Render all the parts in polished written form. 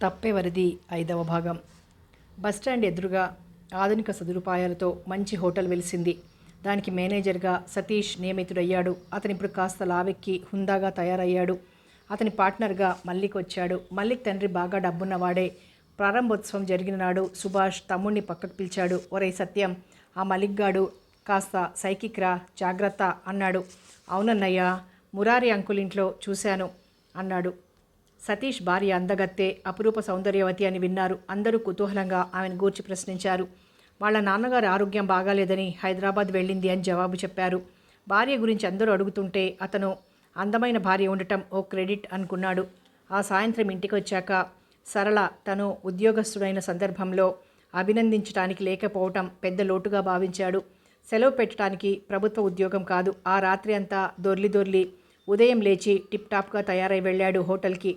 తప్పెవరిది 5వ భాగం. బస్టాండ్ ఎదురుగా ఆధునిక సదుపాయాలతో మంచి హోటల్ వెలిసింది. దానికి మేనేజర్గా సతీష్ నియమితుడయ్యాడు. అతనిప్పుడు కాస్త లావెక్కి హుందాగా తయారయ్యాడు. అతని పార్ట్నర్గా మల్లిక్ వచ్చాడు. మల్లిక్ తండ్రి బాగా డబ్బున్నవాడే. ప్రారంభోత్సవం జరిగిన నాడు సుభాష్ తమ్ముణ్ణి పక్కకు పిలిచాడు. ఒరేయ్ సత్యం, ఆ మలిక్గాడు కాస్త సైకిక్ రా, జాగ్రత్త అన్నాడు. అవునన్నయ్య, మురారి అంకుల్ ఇంట్లో చూశాను అన్నాడు. సతీష్ భార్య అందగత్తె, అపురూప సౌందర్యవతి అని విన్నారు. అందరూ కుతూహలంగా ఆమెను గూర్చి ప్రశ్నించారు. వాళ్ళ నాన్నగారి ఆరోగ్యం బాగాలేదని హైదరాబాద్ వెళ్ళింది అని జవాబు చెప్పారు. భార్య గురించి అందరూ అడుగుతుంటే అతను అందమైన భార్య ఉండటం ఓ క్రెడిట్ అనుకున్నాడు. ఆ సాయంత్రం ఇంటికి వచ్చాక సరళ తను ఉద్యోగస్తుడైన సందర్భంలో అభినందించడానికి లేకపోవటం పెద్ద లోటుగా భావించాడు. సెలవు పెట్టడానికి ప్రభుత్వ ఉద్యోగం కాదు. ఆ రాత్రి అంతా దొర్లి ఉదయం లేచి టిప్ టాప్గా తయారై వెళ్ళాడు హోటల్కి.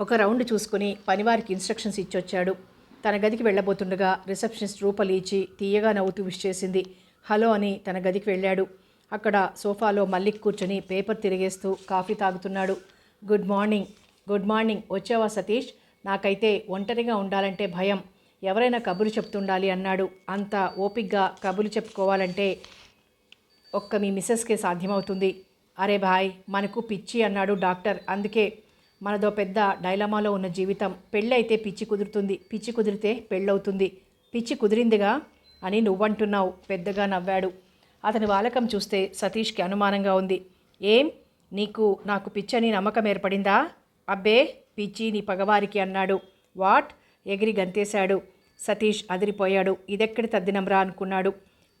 ఒక రౌండ్ చూసుకుని పనివారికి ఇన్స్ట్రక్షన్స్ ఇచ్చొచ్చాడు. తన గదికి వెళ్ళబోతుండగా రిసెప్షనిస్ట్ రూపలీచి తీయగా నవ్వుతూ విష్ చేసింది. హలో అని తన గదికి వెళ్ళాడు. అక్కడ సోఫాలో మల్లిక్ కూర్చొని పేపర్ తిరిగేస్తూ కాఫీ తాగుతున్నాడు. గుడ్ మార్నింగ్ వచ్చావా సతీష్? నాకైతే ఒంటరిగా ఉండాలంటే భయం. ఎవరైనా కబురు చెప్తుండాలి అన్నాడు. అంత ఓపిగ్గా కబురు చెప్పుకోవాలంటే ఒక్క మీ మిస్సెస్కే సాధ్యమవుతుంది. అరే భాయ్, మనకు పిచ్చి అన్నాడు డాక్టర్. అందుకే మనదో పెద్ద డైలమాలో ఉన్న జీవితం. పెళ్ళి అయితే పిచ్చి కుదురుతుంది, పిచ్చి కుదిరితే పెళ్ళవుతుంది. పిచ్చి కుదిరిందిగా అని నువ్వంటున్నావు. పెద్దగా నవ్వాడు. అతని వాలకం చూస్తే సతీష్కి అనుమానంగా ఉంది. ఏం, నాకు పిచ్చని నమ్మకం ఏర్పడిందా? అబ్బే, పిచ్చి నీ పగవారికి అన్నాడు. వాట్? ఎగిరి గంతేశాడు. సతీష్ అదిరిపోయాడు. ఇదెక్కడి తద్దినంరా అనుకున్నాడు.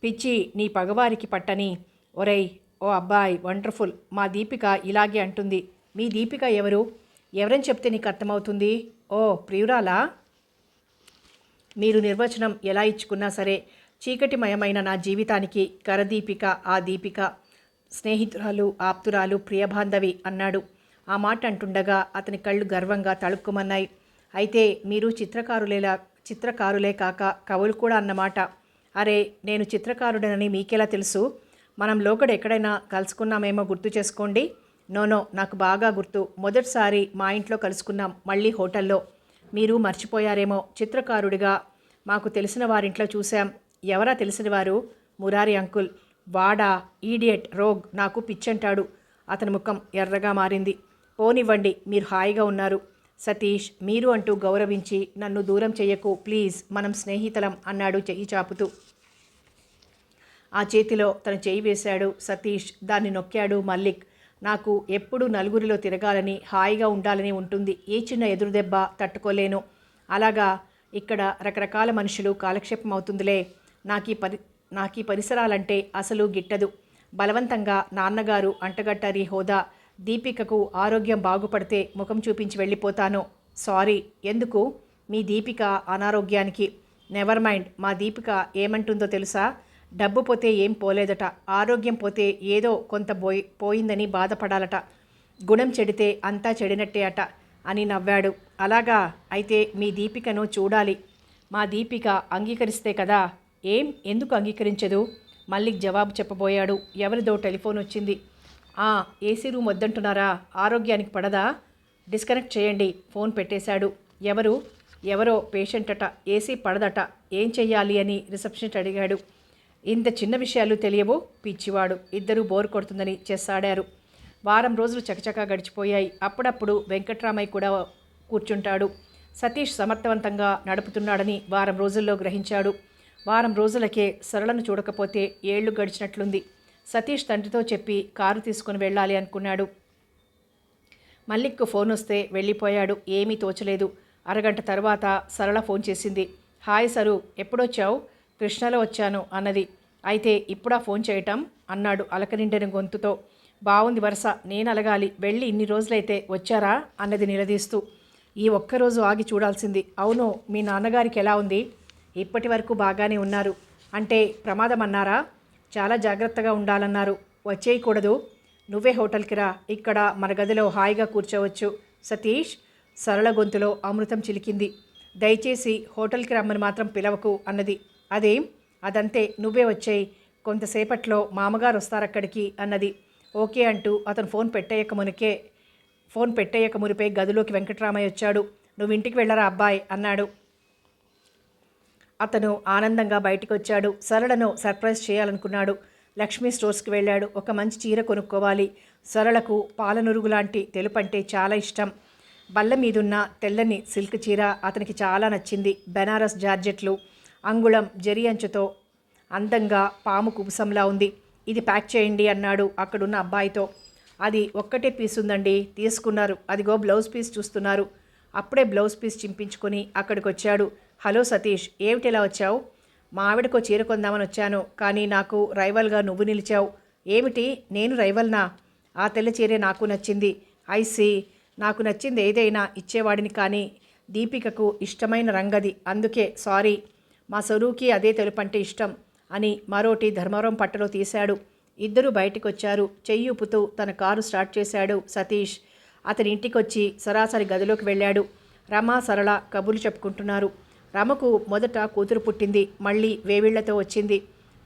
పిచ్చి నీ పగవారికి పట్టని. ఒరేయ్ ఓ అబ్బాయ్, వండర్ఫుల్. మా దీపిక ఇలాగే అంటుంది. మీ దీపిక ఎవరని చెప్తే నీకు అర్థమవుతుంది? ఓ ప్రియురాలా? మీరు నిర్వచనం ఎలా ఇచ్చుకున్నా సరే, చీకటిమయమైన నా జీవితానికి కరదీపిక ఆ దీపిక. స్నేహితురాలు, ఆప్తురాలు, ప్రియబాంధవి అన్నాడు. ఆ మాట అంటుండగా అతని కళ్ళు గర్వంగా తళుక్కుమన్నాయి. అయితే మీరు చిత్రకారులే కాక కవులు కూడా అన్నమాట. అరే, నేను చిత్రకారుడనని మీకెలా తెలుసు? మనం లోకడ ఎక్కడైనా కలుసుకున్నామేమో గుర్తు చేసుకోండి. నో, నాకు బాగా గుర్తు. మొదటిసారి మా ఇంట్లో కలుసుకున్నాం, మళ్ళీ హోటల్లో. మీరు మర్చిపోయారేమో. చిత్రకారుడిగా మాకు తెలిసిన వారింట్లో చూశాం. ఎవరా తెలిసిన వారు? మురారి అంకుల్. వాడా, ఈడియట్, రోగ్, నాకు పిచ్చంటాడు. అతని ముఖం ఎర్రగా మారింది. పోనివ్వండి, మీరు హాయిగా ఉన్నారు. సతీష్, మీరు అంటూ గౌరవించి నన్ను దూరం చెయ్యకు ప్లీజ్, మనం స్నేహితులం అన్నాడు చెయ్యి చాపుతూ. ఆ చేతిలో తన చెయ్యి వేశాడు సతీష్. దాన్ని నొక్కాడు మల్లిక్. నాకు ఎప్పుడు నలుగురిలో తిరగాలని, హాయిగా ఉండాలని ఉంటుంది. ఏ చిన్న ఎదురుదెబ్బ తట్టుకోలేను. అలాగా ఇక్కడ రకరకాల మనుషులు కాలక్షేపం అవుతుందిలే. నాకు ఈ పరిసరాలంటే అసలు గిట్టదు. బలవంతంగా నాన్నగారు అంటగట్టారి హోదా. దీపికకు ఆరోగ్యం బాగుపడితే ముఖం చూపించి వెళ్ళిపోతాను. సారీ. ఎందుకు? మీ దీపిక అనారోగ్యానికి. Never mind. మా దీపిక ఏమంటుందో తెలుసా? డబ్బు పోతే ఏం పోలేదట, ఆరోగ్యం పోతే ఏదో కొంత పోయిందని బాధపడాలట. గుణం చెడితే అంతా చెడినట్టే అట అని నవ్వాడు. అలాగా? అయితే మీ దీపికను చూడాలి. మా దీపిక అంగీకరిస్తే కదా. ఎందుకు అంగీకరించదు? మల్లిక్ జవాబు చెప్పబోయాడు. ఎవరిదో టెలిఫోన్ వచ్చింది. ఏసీ రూమ్ వద్దంటున్నారా? ఆరోగ్యానికి పడదా? డిస్కనెక్ట్ చేయండి. ఫోన్ పెట్టేశాడు. ఎవరో పేషెంట్ అట, ఏసీ పడదట, ఏం చెయ్యాలి అని రిసెప్షనిస్ట్ అడిగాడు. ఇంత చిన్న విషయాలు తెలియవు పిచ్చివాడు. ఇద్దరూ బోర్ కొడుతుందని చెస్ ఆడారు. వారం రోజులు చకచకా గడిచిపోయాయి. అప్పుడప్పుడు వెంకట్రామయ్య కూడా కూర్చుంటాడు. సతీష్ సమర్థవంతంగా నడుపుతున్నాడని వారం రోజుల్లో గ్రహించాడు. వారం రోజులకే సరళను చూడకపోతే ఏళ్లు గడిచినట్లుంది. సతీష్ తండ్రితో చెప్పి కారు తీసుకుని వెళ్ళాలి అనుకున్నాడు. మల్లిక్కు ఫోన్ వస్తే వెళ్ళిపోయాడు. ఏమీ తోచలేదు. అరగంట తర్వాత సరళ ఫోన్ చేసింది. హాయ్ సరు, ఎప్పుడొచ్చావు? కృష్ణలో వచ్చాను అన్నది. అయితే ఇప్పుడా ఫోన్ చేయటం అన్నాడు అలకనిండిన గొంతుతో. బాగుంది వరుస, నేను అలగాలి. వెళ్ళి ఇన్ని రోజులైతే వచ్చారా అన్నది నిలదీస్తూ. ఈ ఒక్కరోజు ఆగి చూడాల్సింది. అవును, మీ నాన్నగారికి ఎలా ఉంది? ఇప్పటి వరకు బాగానే ఉన్నారు. అంటే ప్రమాదం అన్నారా? చాలా జాగ్రత్తగా ఉండాలన్నారు. వచ్చేయకూడదు. నువ్వే హోటల్కి రా, ఇక్కడ మన గదిలో హాయిగా కూర్చోవచ్చు. సతీష్, సరళ గొంతులో అమృతం చిలికింది. దయచేసి హోటల్కి రమ్మని మాత్రం పిలవకు అన్నది. అదంతే, నువ్వే వచ్చేయి. కొంతసేపట్లో మామగారు వస్తారక్కడికి అన్నది. ఓకే అంటూ అతను ఫోన్ పెట్టేయక మునిపే గదిలోకి వెంకట్రామయ్య వచ్చాడు. నువ్వు ఇంటికి వెళ్ళరా అబ్బాయి అన్నాడు. అతను ఆనందంగా బయటికి వచ్చాడు. సరళను సర్ప్రైజ్ చేయాలనుకున్నాడు. లక్ష్మీ స్టోర్స్కి వెళ్ళాడు. ఒక మంచి చీర కొనుక్కోవాలి. సరళకు పాలనురుగు లాంటి తెలుపంటే చాలా ఇష్టం. బల్ల మీదున్న తెల్లని సిల్క్ చీర అతనికి చాలా నచ్చింది. బెనారస్ జార్జెట్లు, అంగుళం జరి అంచుతో అందంగా పాము కుబుసంలా ఉంది. ఇది ప్యాక్ చేయండి అన్నాడు అక్కడున్న అబ్బాయితో. అది ఒక్కటే పీస్ ఉందండి. తీసుకున్నారు. అదిగో బ్లౌజ్ పీస్ చూస్తున్నారు. అప్పుడే బ్లౌజ్ పీస్ చింపించుకొని అక్కడికి వచ్చాడు. హలో సతీష్, ఏమిటి ఇలా వచ్చావు? మా ఆవిడకో చీర కొందామని వచ్చాను, కానీ నాకు రైవల్గా నువ్వు నిలిచావు. ఏమిటి, నేను రైవల్నా? ఆ తెల్ల చీరే నాకు నచ్చింది. ఐసి, నాకు నచ్చింది ఏదైనా ఇచ్చేవాడిని, కానీ దీపికకు ఇష్టమైన రంగది, అందుకే సారీ. మా సరువుకి అదే తెలుపంటే ఇష్టం అని మరోటి ధర్మవరం పట్టలో తీశాడు. ఇద్దరూ బయటికి వచ్చారు. చెయ్యూపుతూ తన కారు స్టార్ట్ చేశాడు సతీష్. అతని ఇంటికొచ్చి సరాసరి గదిలోకి వెళ్ళాడు. రమ సరళ కబుర్లు చెప్పుకుంటున్నారు. రమకు మొదట కూతురు పుట్టింది, మళ్ళీ వేవిళ్లతో వచ్చింది.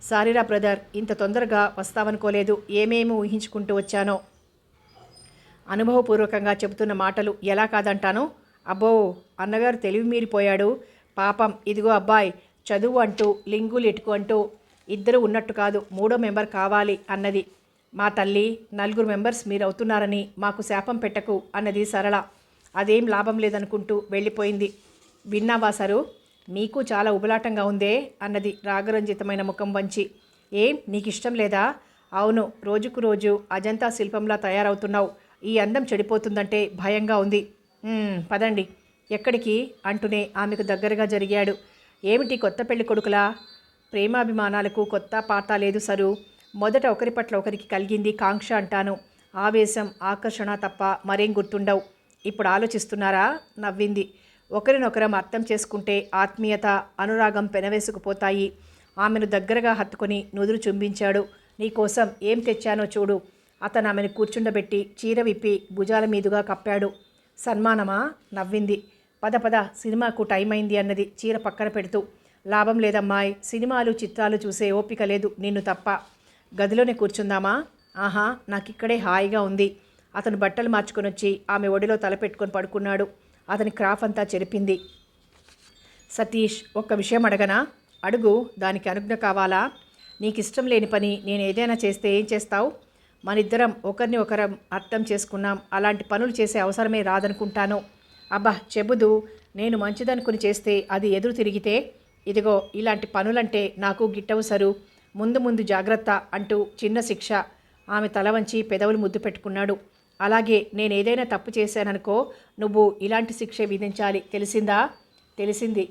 సారీరా బ్రదర్, ఇంత తొందరగా వస్తావనుకోలేదు. ఏమేమి ఊహించుకుంటూ వచ్చానో. అనుభవపూర్వకంగా చెబుతున్న మాటలు ఎలా కాదంటాను? అబ్బో, అన్నగారు తెలివి మీరిపోయాడు. పాపం, ఇదిగో అబ్బాయి చదువు అంటూ లింగులు ఎటుకు అంటూ ఇద్దరు ఉన్నట్టు కాదు, మూడో మెంబర్ కావాలి అన్నది. మా తల్లి, 4 మెంబర్స్ మీరవుతున్నారని మాకు శాపం పెట్టకు అన్నది సరళ. అదేం లాభం లేదనుకుంటూ వెళ్ళిపోయింది. విన్నావా సరు, మీకు చాలా ఉబలాటంగా ఉందే అన్నది రాగరంజితమైన ముఖం వంచి. ఏం, నీకు ఇష్టం లేదా? అవును, రోజుకు రోజు అజంతా శిల్పంలా తయారవుతున్నావు. ఈ అందం చెడిపోతుందంటే భయంగా ఉంది. పదండి. ఎక్కడికి అంటూనే ఆమెకు దగ్గరగా జరిగాడు. ఏమిటి కొత్త పెళ్లి కొడుకులా? ప్రేమాభిమానాలకు కొత్త పాత లేదు సరు. మొదట ఒకరి పట్ల ఒకరికి కలిగింది కాంక్ష అంటాను. ఆవేశం, ఆకర్షణ తప్ప మరేం గుర్తుండవు. ఇప్పుడు ఆలోచిస్తున్నారా? నవ్వింది. ఒకరినొకరం అర్థం చేసుకుంటే ఆత్మీయత, అనురాగం పెనవేసుకుపోతాయి. ఆమెను దగ్గరగా హత్తుకొని నుదురు చుంబించాడు. నీకోసం ఏం తెచ్చానో చూడు. అతను ఆమెను కూర్చుండబెట్టి చీర విప్పి భుజాల మీదుగా కప్పాడు. సన్మానమా? నవ్వింది. పద పద, సినిమాకు టైం అయింది అన్నది చీర పక్కన పెడుతూ. లాభం లేదమ్మాయి, సినిమాలు చిత్రాలు చూసే ఓపిక లేదు నిన్ను తప్ప. గదిలోనే కూర్చుందామా? ఆహా, నాకిక్కడే హాయిగా ఉంది. అతను బట్టలు మార్చుకొని వచ్చి ఆమె ఒడిలో తలపెట్టుకొని పడుకున్నాడు. అతని క్రాఫ్ అంతా చెరిపింది. సతీష్, ఒక్క విషయం అడగనా? అడుగు. దానికి అనుజ్ఞ కావాలా? నీకిష్టం లేని పని నేను ఏదైనా చేస్తే ఏం చేస్తావు? మనిద్దరం ఒకరిని ఒకరం అర్థం చేసుకున్నాం. అలాంటి పనులు చేసే అవసరమే రాదనుకుంటాను. అబ్బా చెబుదు. నేను మంచిదనుకుని చేస్తే అది ఎదురు తిరిగితే? ఇదిగో ఇలాంటి పనులంటే నాకు గిట్టవు సరు. ముందు ముందు జాగ్రత్త అంటూ చిన్న శిక్ష. ఆమె తల వంచి పెదవులు ముద్దు పెట్టుకున్నాడు. అలాగే, నేనేదైనా తప్పు చేశాననుకో, నువ్వు ఇలాంటి శిక్ష విధించాలి. తెలిసిందా? తెలిసింది.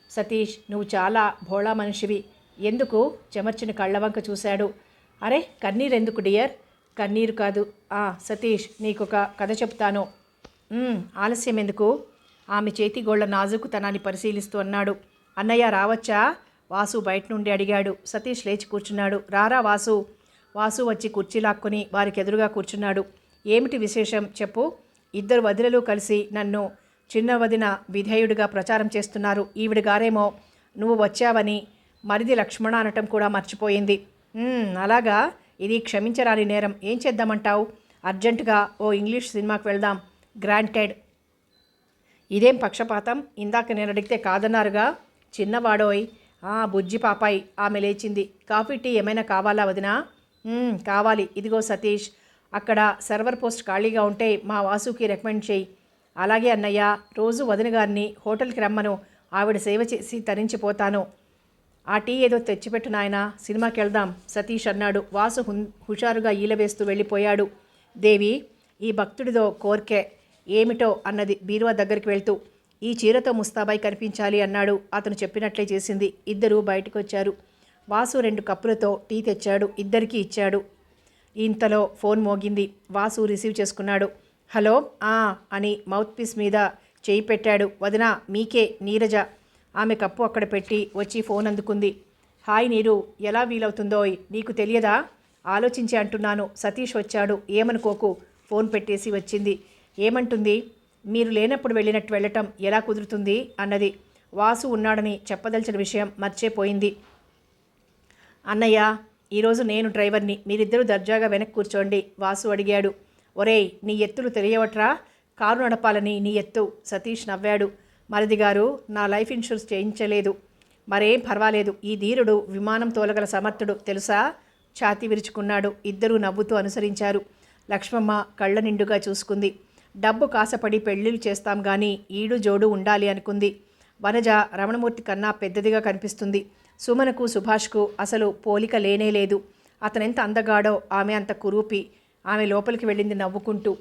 సతీష్, నువ్వు చాలా భోళా మనిషివి. ఎందుకు? చెమర్చిన కళ్ళవంక చూశాడు. అరే, కన్నీరెందుకు డియర్? కన్నీరు కాదు. సతీష్, నీకొక కథ చెప్తాను. ఆలస్యం ఎందుకు? ఆమె చేతిగోళ్ల నాజుకుతనాన్ని పరిశీలిస్తూ అన్నాడు. అన్నయ్య రావచ్చా? వాసు బయట నుండి అడిగాడు. సతీష్ లేచి కూర్చున్నాడు. రారా వాసు. వాసు వచ్చి కుర్చీ లాక్కొని వారికి ఎదురుగా కూర్చున్నాడు. ఏమిటి విశేషం చెప్పు. ఇద్దరు వదినలు కలిసి నన్ను చిన్న వదిన విధేయుడిగా ప్రచారం చేస్తున్నారు. ఈవిడ గారేమో నువ్వు వచ్చావని మరిది లక్ష్మణ అనటం కూడా మర్చిపోయింది. అలాగా? ఇది క్షమించరాని నేరం. ఏం చేద్దామంటావు? అర్జెంటుగా ఓ ఇంగ్లీష్ సినిమాకి వెళ్దాం. గ్రాంటెడ్. ఇదేం పక్షపాతం? ఇందాక నేను అడిగితే కాదన్నారుగా. చిన్నవాడోయ్. బుజ్జి పాపాయి. ఆమె లేచింది. కాఫీ టీ ఏమైనా కావాలా వదినా? కావాలి. ఇదిగో సతీష్, అక్కడ సర్వర్ పోస్ట్ ఖాళీగా ఉంటే మా వాసుకి రికమెండ్ చేయి. అలాగే అన్నయ్య. రోజు వదిన గారిని హోటల్కి రమ్మను. ఆవిడ సేవ చేసి తరించిపోతాను. ఆ టీ ఏదో తెచ్చిపెట్టు నాయనా, సినిమాకి వెళ్దాం సతీష్ అన్నాడు. వాసు హుషారుగా ఈలవేస్తూ వెళ్ళిపోయాడు. దేవి, ఈ భక్తుడిదో కోర్కే ఏమిటో అన్నది బీరువా దగ్గరికి వెళ్తూ. ఈ చీరతో ముస్తాబాయి కనిపించాలి అన్నాడు. అతను చెప్పినట్లే చేసింది. ఇద్దరూ బయటకు వచ్చారు. వాసు 2 కప్పులతో టీ తెచ్చాడు. ఇద్దరికీ ఇచ్చాడు. ఇంతలో ఫోన్ మోగింది. వాసు రిసీవ్ చేసుకున్నాడు. హలో అని మౌత్ పీస్ మీద చేయి పెట్టాడు. వదినా, మీకే, నీరజ. ఆమె కప్పు అక్కడ పెట్టి వచ్చి ఫోన్ అందుకుంది. హాయ్ నీరు, ఎలా వీలవుతుందోయ్, నీకు తెలియదా? ఆలోచించి అంటున్నాను. సతీష్ వచ్చాడు, ఏమనుకోకు. ఫోన్ పెట్టేసి వచ్చింది. ఏమంటుంది? మీరు లేనప్పుడు వెళ్ళటం ఎలా కుదురుతుంది అన్నది. వాసు ఉన్నాడని చెప్పదలిచిన విషయం మర్చిపోయింది. అన్నయ్య, ఈరోజు నేను డ్రైవర్ని, మీరిద్దరూ దర్జాగా వెనక్కి కూర్చోండి వాసు అడిగాడు. ఒరేయ్, నీ ఎత్తులు తెలియవట్రా? కారు నడపాలని నీ ఎత్తు. సతీష్ నవ్వాడు. మరిది గారు, నా లైఫ్ ఇన్సూరెన్స్ చేయించలేదు. మరేం పర్వాలేదు. ఈ ధీరుడు విమానం తోలగల సమర్థుడు తెలుసా? ఛాతీ విరుచుకున్నాడు. ఇద్దరూ నవ్వుతూ అనుసరించారు. లక్ష్మమ్మ కళ్ళ నిండుగా చూసుకుంది. డబ్బు కాసపడి పెళ్ళిళ్ళు చేస్తాం గానీ ఈడు జోడు ఉండాలి అనుకుంది. వనజ రమణమూర్తి కన్నా పెద్దదిగా కనిపిస్తుంది. సుమనకు సుభాష్కు అసలు పోలిక లేనేలేదు. అతనెంత అందగాడో ఆమె అంత కురూపి. ఆమె లోపలికి వెళ్ళింది నవ్వుకుంటూ.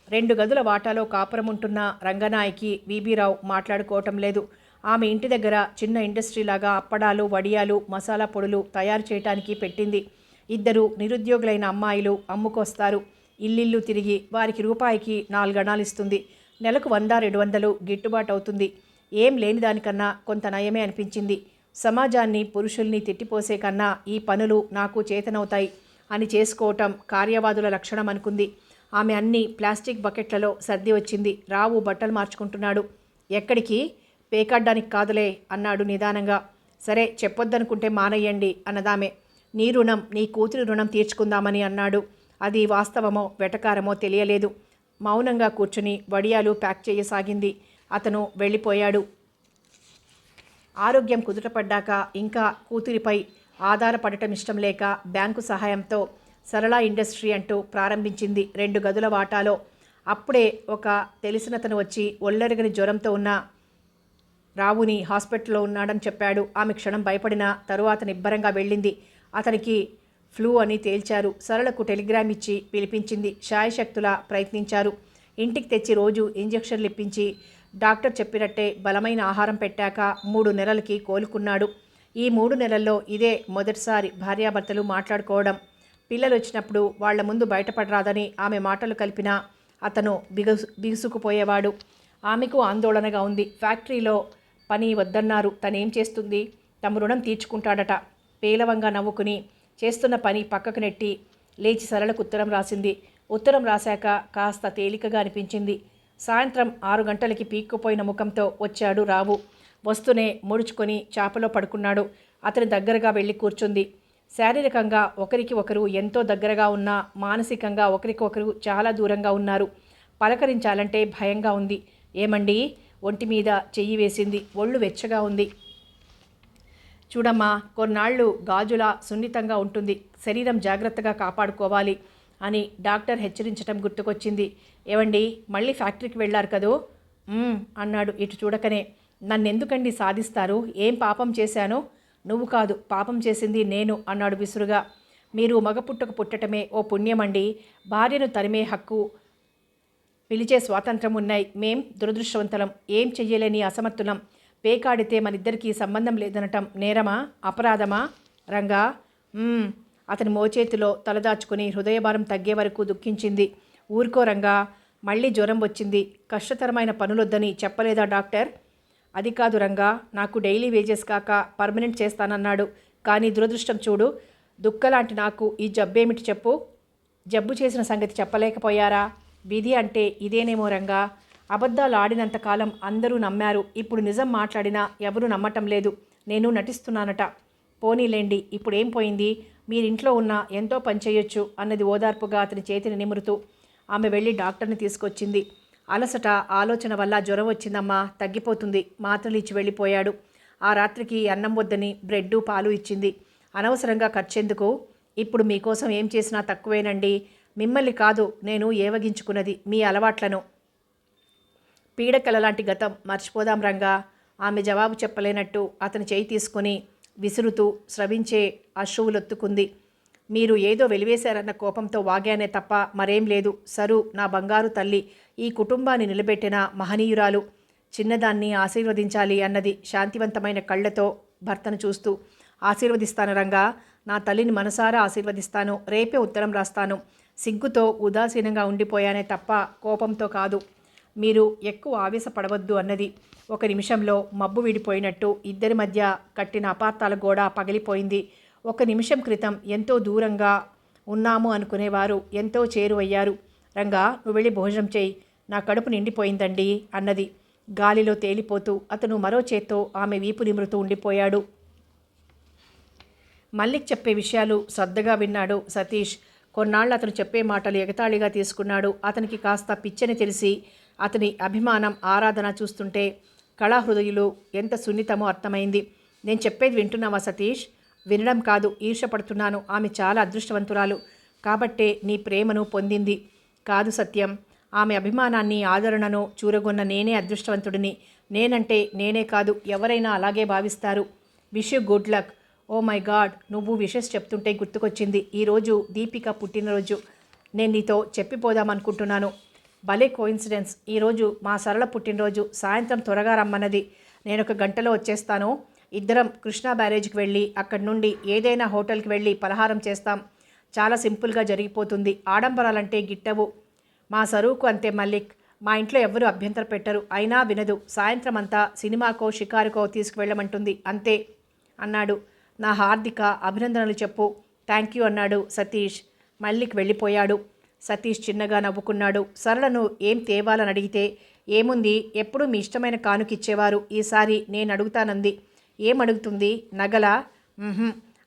2 గదుల వాటాలో కాపురముంటున్న రంగనాయకి వీబీరావు మాట్లాడుకోవటం లేదు. ఆమె ఇంటి దగ్గర చిన్న ఇండస్ట్రీలాగా అప్పడాలు, వడియాలు, మసాలా పొడులు తయారు చేయటానికి పెట్టింది. 2 నిరుద్యోగులైన అమ్మాయిలు అమ్ముకొస్తారు. ఇల్లిల్లు తిరిగి వారికి రూపాయికి 4 అణాలు ఇస్తుంది. నెలకు 100-200 గిట్టుబాటు అవుతుంది. ఏం లేని దానికన్నా కొంత నయమే అనిపించింది. సమాజాన్ని, పురుషుల్ని తిట్టిపోసే కన్నా ఈ పనులు నాకు చేతనవుతాయి అని చేసుకోవటం కార్యవాదుల లక్షణం అనుకుంది. ఆమె అన్ని ప్లాస్టిక్ బకెట్లలో సర్ది వచ్చింది. రావు బట్టలు మార్చుకుంటున్నాడు. ఎక్కడికి? పేకాడ్డానికి కాదులే అన్నాడు నిదానంగా. సరే, చెప్పొద్దనుకుంటే మానయ్యండి అన్నదామె. నీ రుణం, నీ కూతురి రుణం తీర్చుకుందామని అన్నాడు. అది వాస్తవమో వెటకారమో తెలియలేదు. మౌనంగా కూర్చుని వడియాలు ప్యాక్ చేయసాగింది. అతను వెళ్ళిపోయాడు. ఆరోగ్యం కుదుటపడ్డాక ఇంకా కూతురిపై ఆధారపడటం ఇష్టం లేక బ్యాంకు సహాయంతో సరళ ఇండస్ట్రీ అంటూ ప్రారంభించింది 2 గదుల వాటాలో. అప్పుడే ఒక తెలిసినతను వచ్చి ఒళ్ళెరగని జ్వరంతో ఉన్న రావుని హాస్పిటల్లో ఉన్నాడని చెప్పాడు. ఆమె క్షణం భయపడిన తరువాత నిబ్బరంగా వెళ్ళింది. అతనికి ఫ్లూ అని తేల్చారు. సరళకు టెలిగ్రామ్ ఇచ్చి పిలిపించింది. శాయశక్తులా ప్రయత్నించారు. ఇంటికి తెచ్చి రోజు ఇంజెక్షన్లు ఇప్పించి డాక్టర్ చెప్పినట్టే బలమైన ఆహారం పెట్టాక 3 నెలలకి కోలుకున్నాడు. ఈ 3 నెలల్లో ఇదే మొదటిసారి భార్యాభర్తలు మాట్లాడుకోవడం. పిల్లలు వచ్చినప్పుడు వాళ్ల ముందు బయటపడరాదని ఆమె మాటలు కలిపినా అతను బిగుసుకుపోయేవాడు. ఆమెకు ఆందోళనగా ఉంది. ఫ్యాక్టరీలో పని వద్దన్నారు. తనేం చేస్తుంది? తమ రుణం తీర్చుకుంటాడట. పేలవంగా నవ్వుకుని చేస్తున్న పని పక్కకు నెట్టి లేచి సరళకు ఉత్తరం రాసింది. ఉత్తరం రాశాక కాస్త తేలికగా అనిపించింది. సాయంత్రం 6 గంటలకి పీక్కుపోయిన ముఖంతో వచ్చాడు రావు. వస్తూనే ముడుచుకొని చాపలో పడుకున్నాడు. అతని దగ్గరగా వెళ్ళి కూర్చుంది. శారీరకంగా ఒకరికి ఒకరు ఎంతో దగ్గరగా ఉన్నా మానసికంగా ఒకరికొకరు చాలా దూరంగా ఉన్నారు. పలకరించాలంటే భయంగా ఉంది. ఏమండి? ఒంటి మీద చెయ్యి వేసింది. ఒళ్ళు వెచ్చగా ఉంది. చూడమ్మా, కొన్నాళ్ళు గాజులా సున్నితంగా ఉంటుంది. శరీరం జాగ్రత్తగా కాపాడుకోవాలి అని డాక్టర్ హెచ్చరించటం గుర్తుకొచ్చింది. ఏవండి, మళ్ళీ ఫ్యాక్టరీకి వెళ్ళారు కదూ? అన్నాడు ఇటు చూడకనే. నన్నెందుకండి సాధిస్తారు? ఏం పాపం చేశాను? నువ్వు కాదు, పాపం చేసింది నేను అన్నాడు విసురుగా. మీరు మగపుట్టకు పుట్టటమే ఓ పుణ్యమండి. భార్యను తరిమే హక్కు, పిలిచే స్వాతంత్రం ఉన్నాయి. మేం దురదృష్టవంతులం, ఏం చెయ్యలేని అసమర్థులం. పేకాడితే మనిద్దరికీ సంబంధం లేదనటం నేరమా, అపరాధమా? రంగా అతని మోచేతిలో తలదాచుకుని హృదయభారం తగ్గే వరకు దుఃఖించింది. ఊరుకో రంగా, మళ్ళీ జ్వరం వచ్చింది. కష్టతరమైన పనులొద్దని చెప్పలేదా డాక్టర్? అది కాదు రంగా, నాకు డైలీ వేజెస్ కాక పర్మనెంట్ చేస్తానన్నాడు. కానీ దురదృష్టం చూడు, దుక్కలాంటి నాకు ఈ జబ్బేమిటి చెప్పు? జబ్బు చేసిన సంగతి చెప్పలేకపోయారా? విధి అంటే ఇదేనేమో రంగా. అబద్ధాలు ఆడినంతకాలం అందరూ నమ్మారు. ఇప్పుడు నిజం మాట్లాడినా ఎవరూ నమ్మటం లేదు. నేను నటిస్తున్నానట. పోనీలేండి, ఇప్పుడేం పోయింది? మీరింట్లో ఉన్న ఎంతో పనిచేయొచ్చు అన్నది ఓదార్పుగా అతని చేతిని నిమురుతూ. ఆమె వెళ్ళి డాక్టర్ని తీసుకొచ్చింది. అలసట, ఆలోచన వల్ల జ్వరం వచ్చిందమ్మా, తగ్గిపోతుంది. మాత్రలు ఇచ్చి వెళ్ళిపోయాడు. ఆ రాత్రికి అన్నం వద్దని బ్రెడ్డు పాలు ఇచ్చింది. అనవసరంగా ఖర్చెందుకు? ఇప్పుడు మీకోసం ఏం చేసినా తక్కువేనండి. మిమ్మల్ని కాదు నేను ఏవగించుకున్నది, మీ అలవాట్లను. పీడకలలాంటి గతం మర్చిపోదాం రంగా. ఆమె జవాబు చెప్పలేనట్టు అతని చేయి తీసుకుని విసురుతూ స్రవించే అశ్రువులొత్తుకుంది. మీరు ఏదో వెలివేశారన్న కోపంతో వాగానే తప్ప మరేం లేదు. సరు నా బంగారు తల్లి, ఈ కుటుంబాన్ని నిలబెట్టిన మహనీయురాలు. చిన్నదాన్ని ఆశీర్వదించాలి అన్నది శాంతివంతమైన కళ్ళతో భర్తను చూస్తూ. ఆశీర్వదిస్తాను రంగా, నా తల్లిని మనసారా ఆశీర్వదిస్తాను. రేపే ఉత్తరం రాస్తాను. సిగ్గుతో ఉదాసీనంగా ఉండిపోయానే తప్ప కోపంతో కాదు. మీరు ఎక్కువ ఆవేశపడవద్దు అన్నది. ఒక నిమిషంలో మబ్బు విడిపోయినట్టు ఇద్దరి మధ్య కట్టిన అపార్థాల గోడ పగిలిపోయింది. 1 నిమిషం క్రితం ఎంతో దూరంగా ఉన్నాము అనుకునేవారు ఎంతో చేరువయ్యారు. రంగా, నువ్వు వెళ్ళి భోజనం చేయి, నా కడుపు నిండిపోయిందండి అన్నది గాలిలో తేలిపోతూ. అతను మరో చేత్తో ఆమె వీపు నిమురుతూ ఉండిపోయాడు. మల్లికి చెప్పే విషయాలు శ్రద్ధగా విన్నాడు సతీష్. కొన్నాళ్ళు అతను చెప్పే మాటలు ఎగతాళిగా తీసుకున్నాడు. అతనికి కాస్త పిచ్చని తెలిసి అతని అభిమానం, ఆరాధన చూస్తుంటే కళాహృదయులు ఎంత సున్నితమో అర్థమైంది. నేను చెప్పేది వింటున్నావా సతీష్? వినడం కాదు, ఈర్షపడుతున్నాను. ఆమె చాలా అదృష్టవంతురాలు కాబట్టే నీ ప్రేమను పొందింది. కాదు సత్యం, ఆమె అభిమానాన్ని, ఆదరణను చూరగొన్న నేనే అదృష్టవంతుడిని. నేనంటే నేనే కాదు, ఎవరైనా అలాగే భావిస్తారు. Wish you good luck. Oh my God, నువ్వు విషెస్ చెప్తుంటే గుర్తుకొచ్చింది. ఈరోజు దీపిక పుట్టినరోజు. నేను నీతో చెప్పిపోదామనుకుంటున్నాను. భలే కోయిన్సిడెన్స్. ఈరోజు మా సరళ పుట్టినరోజు. సాయంత్రం త్వరగా రమ్మన్నది. నేను 1 గంటలో వచ్చేస్తాను. ఇద్దరం కృష్ణా బ్యారేజ్కి వెళ్ళి అక్కడి నుండి ఏదైనా హోటల్కి వెళ్ళి పలహారం చేస్తాం. చాలా సింపుల్గా జరిగిపోతుంది. ఆడంబరాలంటే గిట్టవు. మా సరువుకు అంతే మల్లిక్. మా ఇంట్లో ఎవ్వరూ అభ్యంతరం పెట్టరు. అయినా వినదు. సాయంత్రం అంతా సినిమాకో షికారుకో తీసుకువెళ్ళమంటుంది. అంతే అన్నాడు. నా హార్దిక అభినందనలు చెప్పు. థ్యాంక్ యూ అన్నాడు సతీష్. మల్లిక్ వెళ్ళిపోయాడు. సతీష్ చిన్నగా నవ్వుకున్నాడు. సరళను ఏం తేవాలని అడిగితే, ఏముంది, ఎప్పుడూ మీ ఇష్టమైన కానుకిచ్చేవారు. ఈసారి నేను అడుగుతానంది. ఏమడుగుతుంది? నగలా?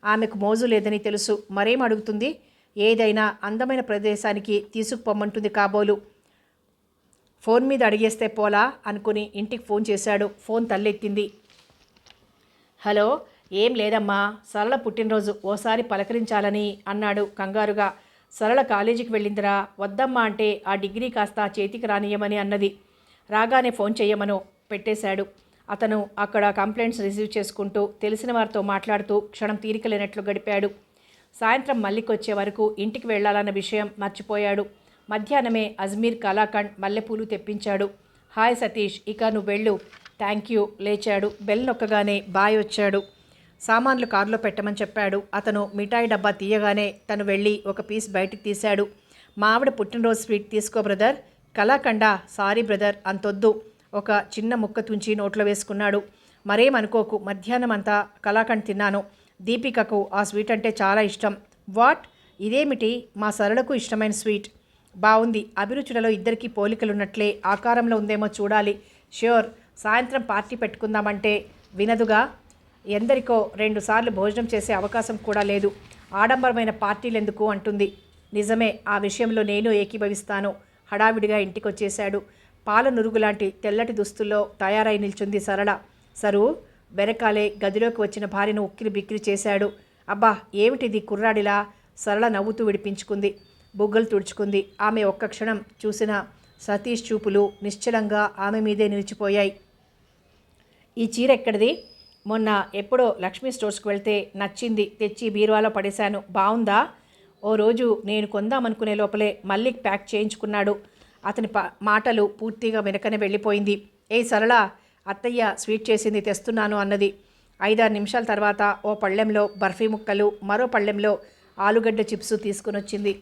ఆమెకు మోజు లేదని తెలుసు. మరేం అడుగుతుంది? ఏదైనా అందమైన ప్రదేశానికి తీసుకుపోమ్మంటుంది కాబోలు. ఫోన్ మీద అడిగేస్తే పోలా అనుకుని ఇంటికి ఫోన్ చేశాడు. ఫోన్ తల్లెత్తింది. హలో. ఏం లేదమ్మా, సరళ పుట్టినరోజు, ఓసారి పలకరించాలని అన్నాడు కంగారుగా. సరళ కాలేజీకి వెళ్ళిందిరా. వద్దమ్మా అంటే ఆ డిగ్రీ కాస్త చేతికి రానియమని అన్నది. రాగానే ఫోన్ చెయ్యమను. పెట్టేశాడు. అతను అక్కడ కంప్లైంట్స్ రిసీవ్ చేసుకుంటూ తెలిసిన వారితో మాట్లాడుతూ క్షణం తీరిక లేనట్లు గడిపాడు. సాయంత్రం మల్లిక్ వచ్చే వరకు ఇంటికి వెళ్లాలన్న విషయం మర్చిపోయాడు. మధ్యాహ్నమే అజ్మీర్ కలాకండ్ మల్లెపూలు తెప్పించాడు. హాయ్ సతీష్, ఇక నువ్వు వెళ్ళు. Thank you. లేచాడు. బెల్ నొక్కగానే బాయ్ వచ్చాడు. సామాన్లు కారులో పెట్టమని చెప్పాడు. అతను మిఠాయి డబ్బా తీయగానే తను వెళ్ళి ఒక పీస్ బయటికి తీశాడు. మా ఆవిడ పుట్టినరోజు స్వీట్ తీసుకో బ్రదర్. కలాకండా? సారీ బ్రదర్, అంతొద్దు. ఒక చిన్న ముక్క తుంచి నోట్లో వేసుకున్నాడు. మరేమనుకోకు, మధ్యాహ్నం అంతా కలాకండ్ తిన్నాను. దీపికకు ఆ స్వీట్ అంటే చాలా ఇష్టం. వాట్? ఇదేమిటి? మా సరళకు ఇష్టమైన స్వీట్. బాగుంది. అభిరుచులలో ఇద్దరికీ పోలికలున్నట్లే. ఆకారంలో ఉందేమో చూడాలి. ష్యూర్. సాయంత్రం పార్టీ పెట్టుకుందామంటే వినదుగా. ఎందరికో 2 సార్లు భోజనం చేసే అవకాశం కూడా లేదు. ఆడంబరమైన పార్టీలెందుకు అంటుంది. నిజమే, ఆ విషయంలో నేను ఏకీభవిస్తాను. హడావిడిగా ఇంటికొచ్చేశాడు. పాల నురుగులాంటి తెల్లటి దుస్తుల్లో తయారై నిల్చుంది సరళ. సరు వెనకాలే గదిలోకి వచ్చిన భార్యను ఉక్కిరి బిక్కిరి చేశాడు. అబ్బా, ఏమిటిది కుర్రాడిలా? సరళ నవ్వుతూ విడిపించుకుంది. బుగ్గలు తుడుచుకుంది. ఆమె ఒక్క క్షణం చూసిన సతీష్ చూపులు నిశ్చలంగా ఆమె మీదే నిలిచిపోయాయి. ఈ చీర ఎక్కడిది? మొన్న ఎప్పుడో లక్ష్మీ స్టోర్స్కి వెళ్తే నచ్చింది, తెచ్చి బీరువాలో పడేశాను. బాగుందా? ఓ రోజు నేను కొందామనుకునే లోపలే మల్లిక్ ప్యాక్ చేయించుకున్నాడు. అతని మాటలు పూర్తిగా వెనకనే వెళ్ళిపోయింది. ఏ సరళ, అత్తయ్య స్వీట్ చేసింది తెస్తున్నాను అన్నది. 5-6 నిమిషాల తర్వాత ఓ పళ్ళెంలో బర్ఫీ ముక్కలు, మరో పళ్ళెంలో ఆలుగడ్డ చిప్స్ తీసుకునొచ్చింది.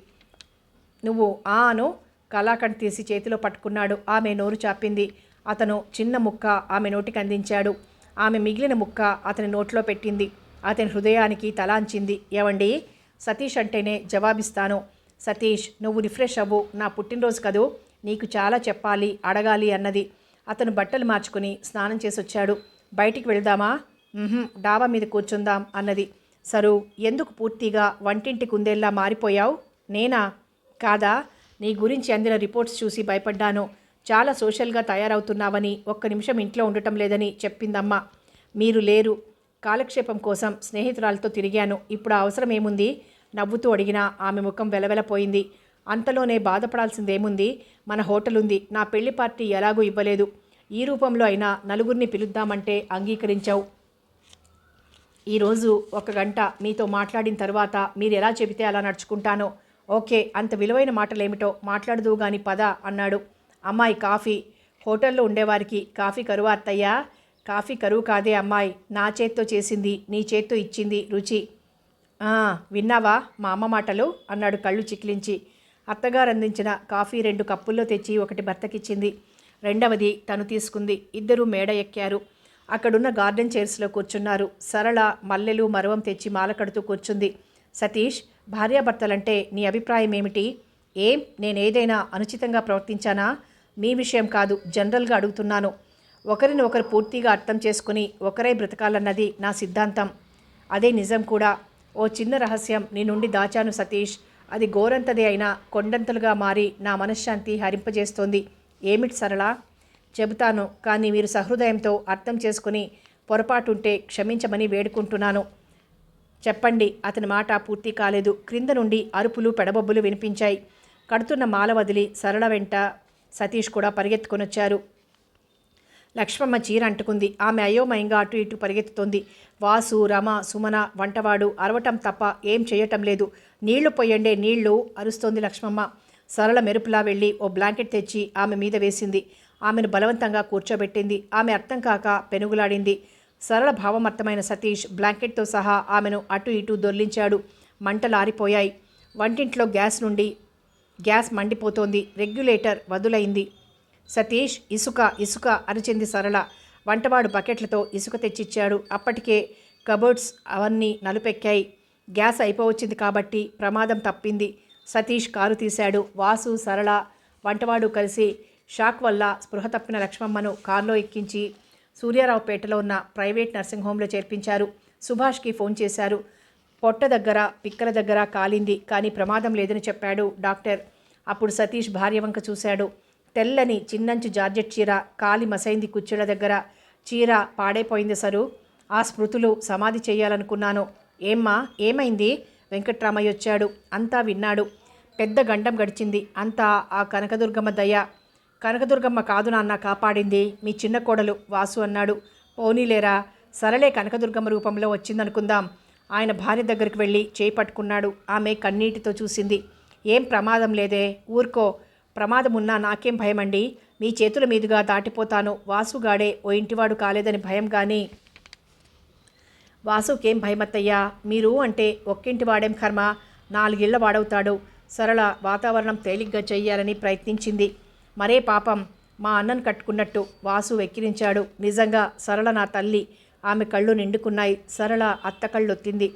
నువ్వు అను. కలాకండ్ తీసి చేతిలో పట్టుకున్నాడు. ఆమె నోరు చాపింది. అతను చిన్న ముక్క ఆమె నోటికి అందించాడు. ఆమె మిగిలిన ముక్క అతని నోట్లో పెట్టింది. అతని హృదయానికి తలాంచింది. ఏవండి, సతీష్ అంటేనే జవాబిస్తాను. సతీష్, నువ్వు రిఫ్రెష్ అవ్వు. నా పుట్టినరోజు కదూ, నీకు చాలా చెప్పాలి, అడగాలి అన్నది. అతను బట్టలు మార్చుకుని స్నానం చేసొచ్చాడు. బయటికి వెళ్దామా? డాబా మీద కూర్చుందాం అన్నది. సరు, ఎందుకు పూర్తిగా వంటింటి కుందేల్లా మారిపోయావు? నేనా? కాదా, నీ గురించి అందిన రిపోర్ట్స్ చూసి భయపడ్డాను. చాలా సోషల్గా తయారవుతున్నావని, 1 నిమిషం ఇంట్లో ఉండటం లేదని చెప్పిందమ్మ. మీరు లేరు. కాలక్షేపం కోసం స్నేహితురాలతో తిరిగాను. ఇప్పుడు ఆ అవసరం ఏముంది? నవ్వుతూ అడిగినా ఆమె ముఖం వెలవెలపోయింది. అంతలోనే బాధపడాల్సిందేముంది? మన హోటల్ ఉంది. నా పెళ్లి పార్టీ ఎలాగూ ఇవ్వలేదు. ఈ రూపంలో అయినా నలుగురిని పిలుద్దామంటే అంగీకరించావు. ఈరోజు 1 గంట మీతో మాట్లాడిన తర్వాత మీరు ఎలా చెబితే అలా నడుచుకుంటానో. ఓకే, అంత విలువైన మాటలేమిటో మాట్లాడదువు గాని పద అన్నాడు. అమ్మాయి కాఫీ. హోటల్లో ఉండేవారికి కాఫీ కరువా అత్తయ్యా? కాఫీ కరువు కాదే అమ్మాయి. నా చేత్తో చేసింది, నీ చేత్తో ఇచ్చింది రుచి. విన్నావా మా అమ్మ మాటలు అన్నాడు కళ్ళు చిక్లించి. అత్తగారు అందించిన కాఫీ 2 కప్పుల్లో తెచ్చి ఒకటి భర్తకిచ్చింది. రెండవది తను తీసుకుంది. ఇద్దరూ మేడ ఎక్కారు. అక్కడున్న గార్డెన్ చైర్స్లో కూర్చున్నారు. సరళ మల్లెలు మరవం తెచ్చి మాల కడుతూ కూర్చుంది. సతీష్, భార్యాభర్తలంటే నీ అభిప్రాయం ఏమిటి? ఏం, నేనేదైనా అనుచితంగా ప్రవర్తించానా? మీ విషయం కాదు, జనరల్గా అడుగుతున్నాను. ఒకరిని ఒకరు పూర్తిగా అర్థం చేసుకుని ఒకరై బ్రతకాలన్నది నా సిద్ధాంతం. అదే నిజం కూడా. ఓ చిన్న రహస్యం నీ నుండి దాచాను సతీష్. అది గోరంతది అయినా కొండంతలుగా మారి నా మనశ్శాంతి హరింపజేస్తోంది. ఏమిటి సరళ? చెబుతాను, కానీ మీరు సహృదయంతో అర్థం చేసుకుని పొరపాటుంటే క్షమించమని వేడుకుంటున్నాను. చెప్పండి. అతని మాట పూర్తి కాలేదు. క్రింద నుండి అరుపులు పెడబొబ్బులు వినిపించాయి. కడుతున్న మాల వదిలి సరళ వెంట సతీష్ కూడా పరిగెత్తుకొనొచ్చారు. లక్ష్మమ్మ చీర అంటుకుంది. ఆమె అయోమయంగా అటు ఇటు పరిగెత్తుతోంది. వాసు, రమ, సుమన, వంటవాడు అరవటం తప్ప ఏం చేయటం లేదు. నీళ్లు పొయ్యండే, నీళ్లు అరుస్తోంది లక్ష్మమ్మ. సరళ మెరుపులా వెళ్ళి ఓ బ్లాంకెట్ తెచ్చి ఆమె మీద వేసింది. ఆమెను బలవంతంగా కూర్చోబెట్టింది. ఆమె అర్థం కాక పెనుగులాడింది. సరళ భావం అర్థమైన సతీష్ బ్లాంకెట్తో సహా ఆమెను అటు ఇటు దొర్లించాడు. మంటలారిపోయాయి. వంటింట్లో గ్యాస్ మండిపోతోంది. రెగ్యులేటర్ వదులైంది. సతీష్, ఇసుక ఇసుక అరిచింది సరళ. వంటవాడు బకెట్లతో ఇసుక తెచ్చిచ్చాడు. అప్పటికే కబోర్డ్స్ అవన్నీ నలుపెక్కాయి. గ్యాస్ అయిపోవచ్చింది కాబట్టి ప్రమాదం తప్పింది. సతీష్ కారు తీశాడు. వాసు, సరళ, వంటవాడు కలిసి షాక్ వల్ల స్పృహ తప్పిన లక్ష్మమ్మను కారులో ఎక్కించి సూర్యారావుపేటలో ఉన్న ప్రైవేట్ నర్సింగ్ హోంలో చేర్పించారు. సుభాష్కి ఫోన్ చేశారు. పొట్ట దగ్గర, పిక్కల దగ్గర కాలింది, కానీ ప్రమాదం లేదని చెప్పాడు డాక్టర్. అప్పుడు సతీష్ భార్య వంక చూశాడు. తెల్లని చిన్నంచు జార్జెట్ చీర కాలి మసైంది కుర్చీల దగ్గర. చీర పాడైపోయింది సరు. ఆ స్మృతులు సమాధి చేయాలనుకున్నాను. ఏమ్మా, ఏమైంది? వెంకట్రామయ్య వచ్చాడు. అంతా విన్నాడు. పెద్ద గండం గడిచింది. అంతా ఆ కనకదుర్గమ్మ దయ. కనకదుర్గమ్మ కాదు నాన్న కాపాడింది, మీ చిన్న కోడలు వాసు అన్నాడు. పోనీలేరా, సరళే కనకదుర్గమ్మ రూపంలో వచ్చిందనుకుందాం. ఆయన భార్య దగ్గరికి వెళ్ళి చేయి పట్టుకున్నాడు. ఆమె కన్నీటితో చూసింది. ఏం ప్రమాదం లేదే, ఊరుకో. ప్రమాదం ఉన్నా నాకేం భయమండి, మీ చేతుల మీదుగా దాటిపోతాను. వాసుగాడే ఓ ఇంటివాడు కాలేదని భయం. కానీ వాసుకేం భయమత్తయ్యా, మీరు అంటే ఒక్కింటి వాడేం కర్మ, 4 ఇళ్ల వాడవుతాడు. సరళ వాతావరణం తేలిగ్గా చెయ్యాలని ప్రయత్నించింది. మరే పాపం, మా అన్నను కట్టుకున్నట్టు వాసు వెక్కిరించాడు. నిజంగా సరళ నా తల్లి. ఆమె కళ్ళు నిండుకున్నాయి. సరళ అత్త కళ్ళొత్తింది.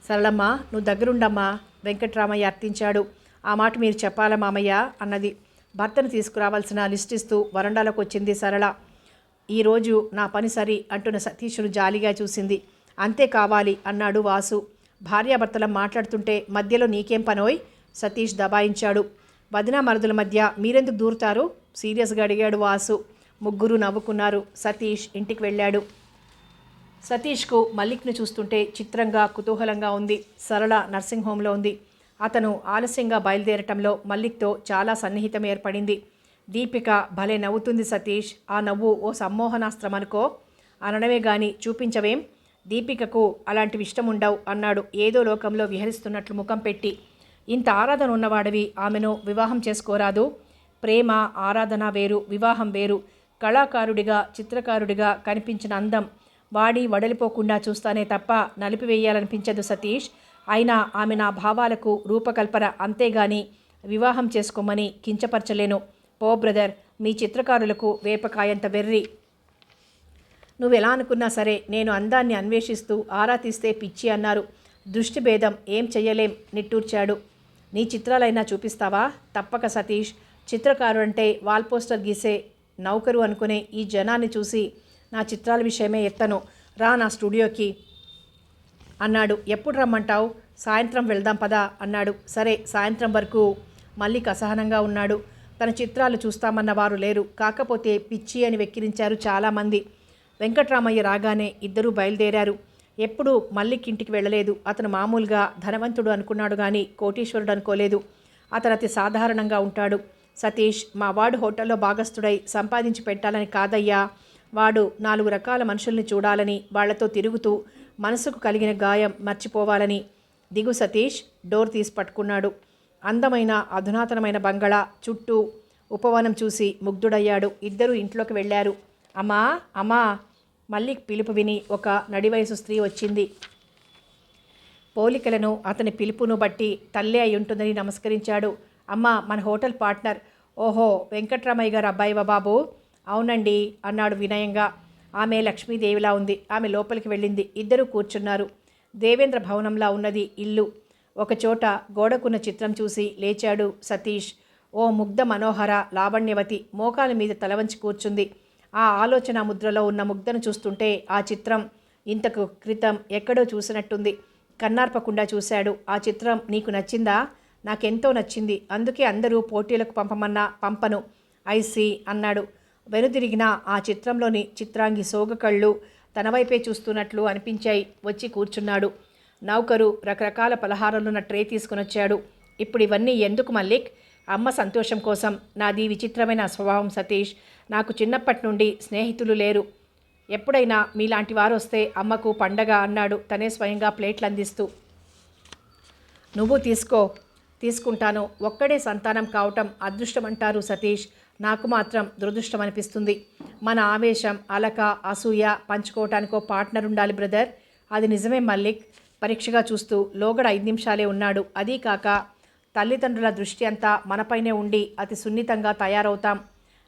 సరళమ్మ, నువ్వు దగ్గరుండమ్మా, వెంకట్రామయ్య అర్థించాడు. ఆ మాట మీరు చెప్పాలా మామయ్య అన్నది. భర్తను తీసుకురావాల్సిన లిస్ట్ ఇస్తూ వరండాలోకి వచ్చింది సరళ. ఈరోజు నా పని సరి అంటున్న సతీష్ను జాలిగా చూసింది. అంతే కావాలి అన్నాడు వాసు. భార్యాభర్తలం మాట్లాడుతుంటే మధ్యలో నీకేం పనోయ్? సతీష్ దబాయించాడు. వదిన మరుదుల మధ్య మీరెందుకు దూరుతారు? సీరియస్గా అడిగాడు వాసు. ముగ్గురు నవ్వుకున్నారు. సతీష్ ఇంటికి వెళ్ళాడు. సతీష్కు మల్లిక్ను చూస్తుంటే చిత్రంగా, కుతూహలంగా ఉంది. సరళ నర్సింగ్ హోంలో ఉంది. అతను ఆలస్యంగా బయలుదేరటంలో మల్లిక్తో చాలా సన్నిహితం ఏర్పడింది. దీపిక భలే నవ్వుతుంది సతీష్, ఆ నవ్వు ఓ సమ్మోహనాస్త్రం అనుకో. అనడమే గాని చూపించవేం? దీపికకు అలాంటివి ఇష్టం ఉండవు అన్నాడు ఏదో లోకంలో విహరిస్తున్నట్లు ముఖం పెట్టి. ఇంత ఆరాధన ఉన్నవాడివి ఆమెను వివాహం చేసుకోరాదు? ప్రేమ, ఆరాధన వేరు, వివాహం వేరు. కళాకారుడిగా, చిత్రకారుడిగా కనిపించిన అందం వాడి వడలిపోకుండా చూస్తానే తప్ప నలిపివేయాలనిపించదు సతీష్. అయినా ఆమె నా భావాలకు రూపకల్పన, అంతేగాని వివాహం చేసుకోమని కించపరచలేను. పో బ్రదర్, మీ చిత్రకారులకు వేపకాయంత వెర్రి. నువ్వెలా అనుకున్నా సరే నేను అందాన్ని అన్వేషిస్తూ ఆరా తీస్తే పిచ్చి అన్నారు. దృష్టి భేదం, ఏం చెయ్యలేం నిట్టూర్చాడు. నీ చిత్రాలైనా చూపిస్తావా? తప్పక సతీష్. చిత్రకారుడంటే వాల్ పోస్టర్ గీసే నౌకరు అనుకునే ఈ జనాన్ని చూసి నా చిత్రాల విషయమే ఎత్తను. రా నా స్టూడియోకి అన్నాడు. ఎప్పుడు రమ్మంటావు? సాయంత్రం వెళ్దాం పదా అన్నాడు. సరే, సాయంత్రం వరకు. మల్లిక్ అసహనంగా ఉన్నాడు. తన చిత్రాలు చూస్తామన్న వారు లేరు. కాకపోతే పిచ్చి అని వెక్కిరించారు చాలామంది. వెంకట్రామయ్య రాగానే ఇద్దరూ బయలుదేరారు. ఎప్పుడూ మల్లిక్ ఇంటికి వెళ్ళలేదు. అతను మామూలుగా ధనవంతుడు అనుకున్నాడు కానీ కోటీశ్వరుడు అనుకోలేదు. అతను అతి సాధారణంగా ఉంటాడు. సతీష్, మా వాడు హోటల్లో భాగస్థుడై సంపాదించి పెట్టాలని కాదయ్యా, వాడు 4 రకాల మనుషుల్ని చూడాలని, వాళ్లతో తిరుగుతూ మనసుకు కలిగిన గాయం మర్చిపోవాలని. దిగు సతీష్. డోర్ తీసి పట్టుకున్నాడు. అందమైన అధునాతనమైన బంగళా చుట్టూ ఉపవనం చూసి ముగ్ధుడయ్యాడు. ఇద్దరూ ఇంట్లోకి వెళ్ళారు. అమ్మా, అమ్మా, మల్లిక్ పిలుపు విని ఒక నడివయసు స్త్రీ వచ్చింది. పోలికలను, అతని పిలుపును బట్టి తల్లే అయి ఉంటుందని నమస్కరించాడు. అమ్మా, మన హోటల్ పార్ట్నర్. ఓహో, వెంకట్రామయ్య గారు అబ్బాయివా బాబు? అవునండి అన్నాడు వినయంగా. ఆమె లక్ష్మీదేవిలా ఉంది. ఆమె లోపలికి వెళ్ళింది. ఇద్దరూ కూర్చున్నారు. దేవేంద్ర భవనంలా ఉన్నది ఇల్లు. ఒకచోట గోడకున్న చిత్రం చూసి లేచాడు సతీష్. ఓ ముగ్ధ మనోహర లావణ్యవతి మోకాల మీద తలవంచి కూర్చుంది. ఆ ఆలోచన ముద్రలో ఉన్న ముగ్ధను చూస్తుంటే ఆ చిత్రం ఇంతకు క్రితం ఎక్కడో చూసినట్టుంది. కన్నార్పకుండా చూశాడు. ఆ చిత్రం నీకు నచ్చిందా? నాకెంతో నచ్చింది. అందుకే అందరూ పోటీలకు పంపమన్నా పంపను. ఐసీ అన్నాడు. వెనుదిరిగిన ఆ చిత్రంలోని చిత్రాంగి సోగ కళ్ళు తన వైపే చూస్తున్నట్లు అనిపించాయి. వచ్చి కూర్చున్నాడు. నౌకరు రకరకాల పలహారాలున్న ట్రే తీసుకునొచ్చాడు. ఇప్పుడు ఇవన్నీ ఎందుకు మల్లిక్? అమ్మ సంతోషం కోసం. నాది విచిత్రమైన స్వభావం సతీష్. నాకు చిన్నప్పటి నుండి స్నేహితులు లేరు. ఎప్పుడైనా మీలాంటి వారు వస్తే అమ్మకు పండగ అన్నాడు తనే స్వయంగా ప్లేట్లు అందిస్తూ. నువ్వు తీసుకుంటాను. ఒక్కడే సంతానం కావటం అదృష్టమంటారు సతీష్. నాకు మాత్రం దురదృష్టం అనిపిస్తుంది. మన ఆవేశం, అలక, అసూయ పంచుకోవటానికో పార్ట్నర్ ఉండాలి బ్రదర్. అది నిజమే మల్లిక్. పరీక్షగా చూస్తూ లోగడ 5 నిమిషాలే ఉన్నాడు. అదీ కాక తల్లిదండ్రుల దృష్టి అంతా మనపైనే ఉండి అతి సున్నితంగా తయారవుతాం.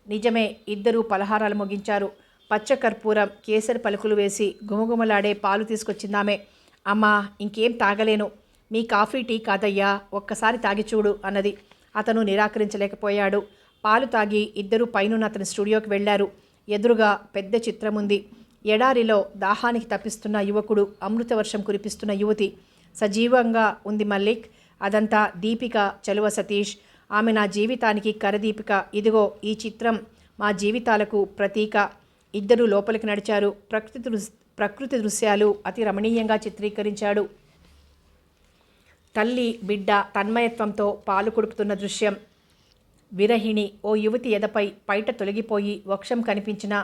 నిజమే. ఇద్దరూ పలహారాలు ముగించారు. పచ్చకర్పూరం, కేసరి పలుకులు వేసి గుమగుమలాడే పాలు తీసుకొచ్చిందామె. అమ్మా, ఇంకేం తాగలేను. మీ కాఫీ టీ కాదయ్యా, ఒక్కసారి తాగి చూడు అన్నది. అతను నిరాకరించలేకపోయాడు. పాలు తాగి ఇద్దరూ పైనున్న అతని స్టూడియోకి వెళ్లారు. ఎదురుగా పెద్ద చిత్రం ఉంది. ఎడారిలో దాహానికి తప్పిస్తున్న యువకుడు, అమృతవర్షం కురిపిస్తున్న యువతి. సజీవంగా ఉంది మల్లిక్. అదంతా దీపిక చలువ సతీష్. ఆమె నా జీవితానికి కరదీపిక. ఇదిగో ఈ చిత్రం మా జీవితాలకు ప్రతీక. ఇద్దరూ లోపలికి నడిచారు. ప్రకృతి దృశ్యాలు అతి రమణీయంగా చిత్రీకరించాడు. తల్లి బిడ్డ తన్మయత్వంతో పాలు కొడుకుతున్న దృశ్యం. విరహిణి ఓ యువతి ఎదపై పైట తొలగిపోయి వక్షం కనిపించిన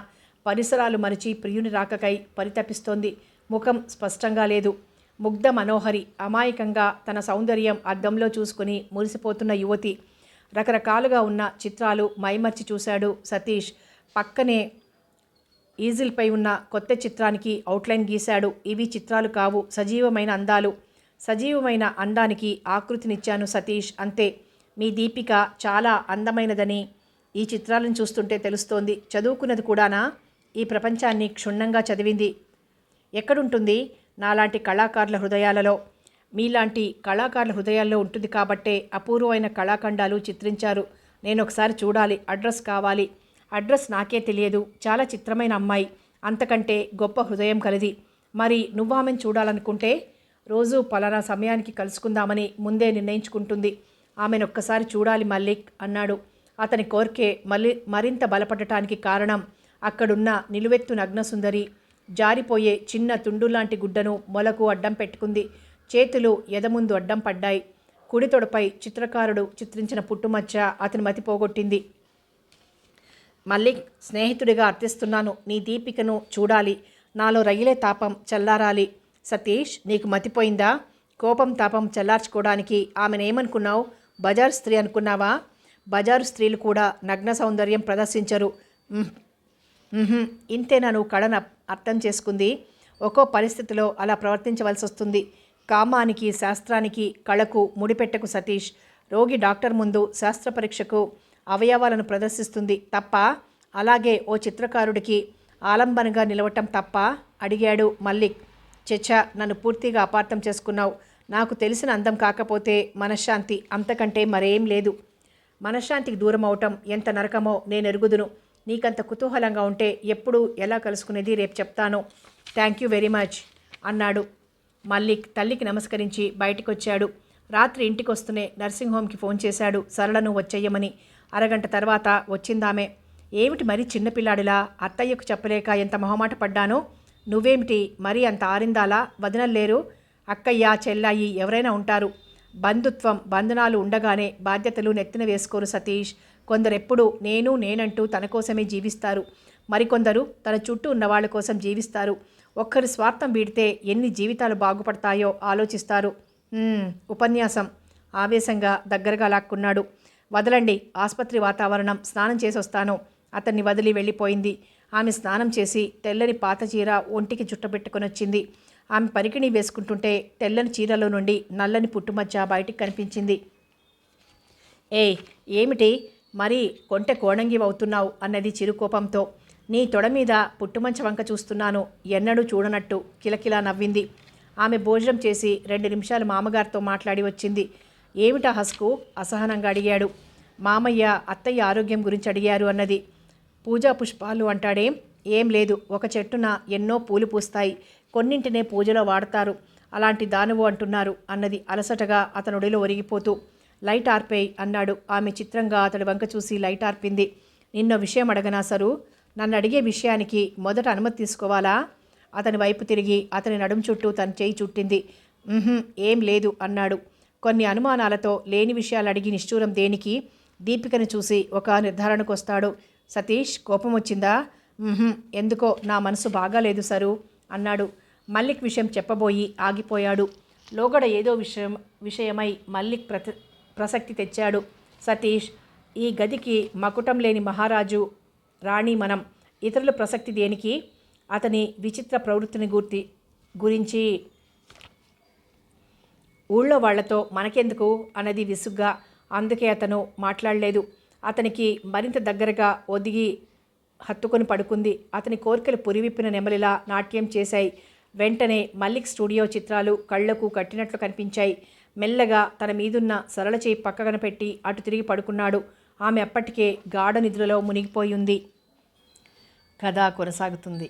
పరిసరాలు మరిచి ప్రియుని రాకకై పరితపిస్తోంది. ముఖం స్పష్టంగా లేదు. ముగ్ధ మనోహరి అమాయకంగా తన సౌందర్యం అద్దంలో చూసుకుని మురిసిపోతున్న యువతి. రకరకాలుగా ఉన్న చిత్రాలు మైమర్చి చూశాడు సతీష్. పక్కనే ఈజిల్పై ఉన్న కొత్త చిత్రానికి అవుట్లైన్ గీశాడు. ఇవి చిత్రాలు కావు, సజీవమైన అందాలు. సజీవమైన అందానికి ఆకృతినిచ్చాను సతీష్, అంతే. మీ దీపిక చాలా అందమైనదని ఈ చిత్రాలను చూస్తుంటే తెలుస్తోంది. చదువుకున్నది కూడానా? ఈ ప్రపంచాన్ని క్షుణ్ణంగా చదివింది. ఎక్కడుంటుంది? నాలాంటి కళాకారుల హృదయాలలో. మీలాంటి కళాకారుల హృదయాల్లో ఉంటుంది కాబట్టే అపూర్వమైన కళాఖండాలు చిత్రించారు. నేను ఒకసారి చూడాలి. అడ్రస్ కావాలి. అడ్రస్ నాకే తెలియదు. చాలా చిత్రమైన అమ్మాయి. అంతకంటే గొప్ప హృదయం కలిది. మరి నువ్వు ఆమెను చూడాలనుకుంటే రోజు పలానా సమయానికి కలుసుకుందామని ముందే నిర్ణయించుకుంటుంది. ఆమెను ఒక్కసారి చూడాలి మల్లిక్ అన్నాడు. అతని కోరికే మరింత బలపడటానికి కారణం అక్కడున్న నిలువెత్తు నగ్నసుందరి జారిపోయే చిన్న తుండులాంటి గుడ్డను మొలకు అడ్డం పెట్టుకుంది. చేతులు ఎదముందు అడ్డం పడ్డాయి. కుడి తొడపై చిత్రకారుడు చిత్రించిన పుట్టుమచ్చ అతని మతి పోగొట్టింది. మల్లిక్, స్నేహితుడిగా అర్థిస్తున్నాను. నీ దీపికను చూడాలి. నాలో రగిలే తాపం చల్లారాలి. సతీష్, నీకు మతిపోయిందా? కోపం తాపం చల్లార్చుకోవడానికి ఆమెనేమనుకున్నావు? బజారు స్త్రీ అనుకున్నావా? బజారు స్త్రీలు కూడా నగ్న సౌందర్యం ప్రదర్శించరు. ఇంతేనా నువ్వు కళను అర్థం చేసుకుంది? ఒక్కో పరిస్థితిలో అలా ప్రవర్తించవలసి వస్తుంది. కామానికి, శాస్త్రానికి, కళకు ముడిపెట్టకు సతీష్. రోగి డాక్టర్ ముందు శాస్త్ర పరీక్షకు అవయవాలను ప్రదర్శిస్తుంది తప్ప, అలాగే ఓ చిత్రకారుడికి ఆలంబనగా నిలవటం తప్ప అడిగాడు మల్లిక్. చెచ్చా, నన్ను పూర్తిగా అపార్థం చేసుకున్నావు. నాకు తెలిసిన అందం కాకపోతే మనశ్శాంతి, అంతకంటే మరేం లేదు. మనశ్శాంతికి దూరం అవటం ఎంత నరకమో నేను ఎరుగుదును. నీకంత కుతూహలంగా ఉంటే ఎప్పుడు ఎలా కలుసుకునేది రేపు చెప్తాను. థ్యాంక్ యూ వెరీ మచ్ అన్నాడు మల్లిక్. తల్లికి నమస్కరించి బయటకొచ్చాడు. రాత్రి ఇంటికి వస్తూనే నర్సింగ్ హోమ్కి ఫోన్ చేశాడు సరళను వచ్చేయమని. అరగంట తర్వాత వచ్చిందామే. ఏమిటి మరీ చిన్నపిల్లాడిలా? అత్తయ్యకు చెప్పలేక ఎంత మొహమాట పడ్డానో. నువ్వేమిటి మరీ అంత ఆరిందాలా? వదనలేరు? అక్కయ్య, చెల్లాయి ఎవరైనా ఉంటారు. బంధుత్వం, బంధనాలు ఉండగానే బాధ్యతలు నెత్తిన వేసుకోరు సతీష్. కొందరెప్పుడు నేనంటూ తన కోసమే జీవిస్తారు. మరికొందరు తన చుట్టూ ఉన్న వాళ్ళ కోసం జీవిస్తారు. ఒక్కరి స్వార్థం వీడితే ఎన్ని జీవితాలు బాగుపడతాయో ఆలోచిస్తారు. ఉపన్యాసం ఆవేశంగా దగ్గరగా లాక్కున్నాడు. వదలండి, ఆసుపత్రి వాతావరణం, స్నానం చేసి వస్తాను. అతన్ని వదిలి వెళ్ళిపోయింది. ఆమె స్నానం చేసి తెల్లని పాత చీర ఒంటికి చుట్టబెట్టుకొని వచ్చింది. ఆమె పరికిణి వేసుకుంటుంటే తెల్లని చీరలో నుండి నల్లని పుట్టుమచ్చ బయటికి కనిపించింది. ఏమిటి మరి కొంటె కోణంగివవుతున్నావు అన్నది చిరుకోపంతో. నీ తొడ మీద పుట్టుమంచ వంక చూస్తున్నాను, ఎన్నడూ చూడనట్టు కిలకిలా నవ్వింది. ఆమె భోజనం చేసి 2 నిమిషాలు మామగారితో మాట్లాడి వచ్చింది. ఏమిటా హస్కు? అసహనంగా అడిగాడు. మామయ్య అత్తయ్య ఆరోగ్యం గురించి అడిగారు అన్నది. పూజా పుష్పాలు అంటాడేం? ఏం లేదు. ఒక చెట్టున ఎన్నో పూలు పూస్తాయి, కొన్నింటినే పూజలో వాడతారు. అలాంటి దానువు అంటున్నారు అన్నది అలసటగా అతనుడిలో ఒరిగిపోతూ. లైట్ ఆర్పేయ్ అన్నాడు. ఆమె చిత్రంగా అతడి వంక చూసి లైట్ ఆర్పింది. నిన్నో విషయం అడగనా సరు? నన్ను అడిగే విషయానికి మొదట అనుమతి తీసుకోవాలా? అతని వైపు తిరిగి అతని నడుం చుట్టూ తన చేయి చుట్టింది. ఏం లేదు అన్నాడు. కొన్ని అనుమానాలతో లేని విషయాలు అడిగి నిష్ఠూరం దేనికి? దీపికను చూసి ఒక నిర్ధారణకు వస్తాడు. సతీష్, కోపం వచ్చిందా? ఎందుకో నా మనసు బాగాలేదు సరు అన్నాడు. మల్లిక్ విషయం చెప్పబోయి ఆగిపోయాడు. లోగడ ఏదో విషయమై మల్లిక్ ప్రసక్తి తెచ్చాడు. సతీష్, ఈ గదికి మకుటం లేని మహారాజు రాణి మనం. ఇతరుల ప్రసక్తి దేనికి? అతని విచిత్ర ప్రవృత్తిని గురించి ఊళ్ళో వాళ్లతో మనకెందుకు అన్నది విసుగ్గా. అందుకే అతను మాట్లాడలేదు. అతనికి మరింత దగ్గరగా ఒదిగి హత్తుకొని పడుకుంది. అతని కోరికలు పురివిప్పిన నెమలిలా నాట్యం చేశాయి. వెంటనే మల్లిక్ స్టూడియో చిత్రాలు కళ్లకు కట్టినట్లు కనిపించాయి. మెల్లగా తన మీదున్న సరళ చేయి పక్కన పెట్టి అటు తిరిగి పడుకున్నాడు. ఆమె అప్పటికే గాఢ నిద్రలో మునిగిపోయి ఉంది. కథ కొనసాగుతుంది.